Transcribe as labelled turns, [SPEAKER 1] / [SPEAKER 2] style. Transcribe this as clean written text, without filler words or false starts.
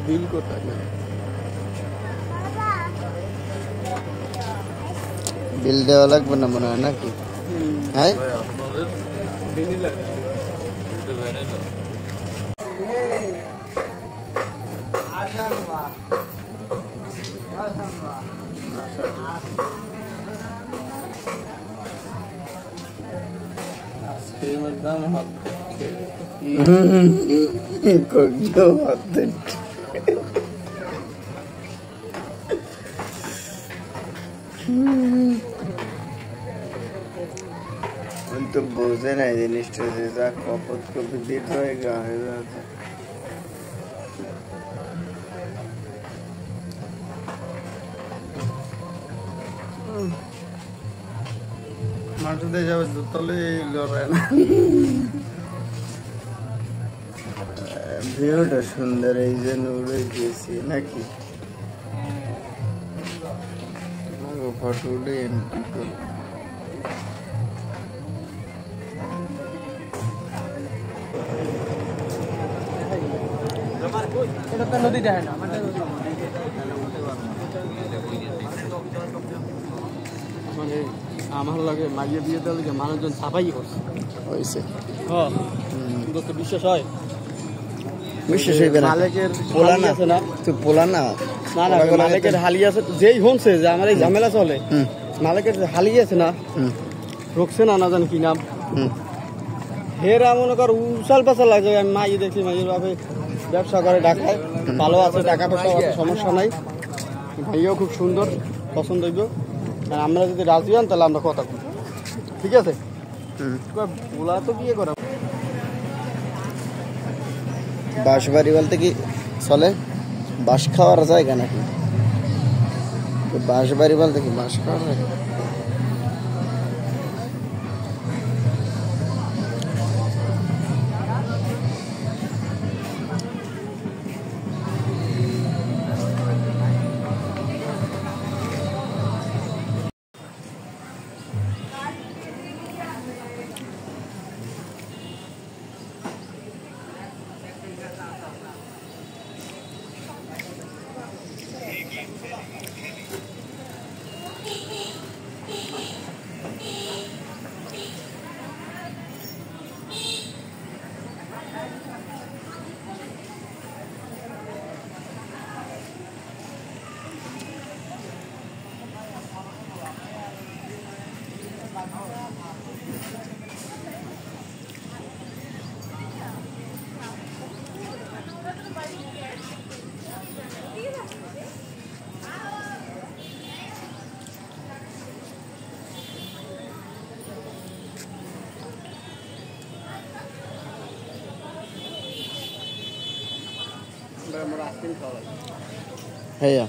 [SPEAKER 1] বিল কোথায়
[SPEAKER 2] বিল দেওয়া লাগবে না মনে হয় নাকি হ্যাঁ
[SPEAKER 1] দাম
[SPEAKER 2] তো বোঝে না এই জিনিসটা যে যা কপত কপি দিতে হয় গা হয়ে যাচ্ছে
[SPEAKER 1] মাটিতে যাবে তলে লড়ায় না
[SPEAKER 2] ভিউটা সুন্দর এই জন্য উড়ে গিয়েছি নাকি ফটো উঠে এন্ট্রি করো
[SPEAKER 1] এটা তো নদী দেখে না মানে আমার লাগে মাইয়ে বিয়ে দেওয়ার লিগে মানুষজন ছাপাই করছে
[SPEAKER 2] হয়েছে
[SPEAKER 1] হ্যাঁ কিন্তু তো বিশ্বাস হয়
[SPEAKER 2] বিশ্বাস হইবে না
[SPEAKER 1] মালিকের
[SPEAKER 2] পোলা
[SPEAKER 1] হালি
[SPEAKER 2] না
[SPEAKER 1] আছে না
[SPEAKER 2] তুই পোলা না
[SPEAKER 1] না না মালিকের হালি আছে যেই হনছে যে আমার এই ঝামেলা চলে মালিকের যে হালি আছে না রোকছে না না জানি কি নাম হেরা মনে কর উচাল পাচাল লাগে আমি মাইয়ে দেখছি মাইয়ের ভাবে ব্যবসা করে ঢাকায় ভালো আছে টাকা পয়সা অত সমস্যা নাই ভাইয়াও খুব সুন্দর পছন্দযোগ্য আর আমরা যদি রাজি হন তাহলে আমরা কথা বলি ঠিক আছে ওলা তো বিয়ে করা
[SPEAKER 2] বাঁশ বাড়ি বলতে কি চলে বাঁশ খাওয়ার জায়গা নাকি বাঁশ বাড়ি বলতে কি বাঁশ খাওয়ার জায়গা হ্যাঁ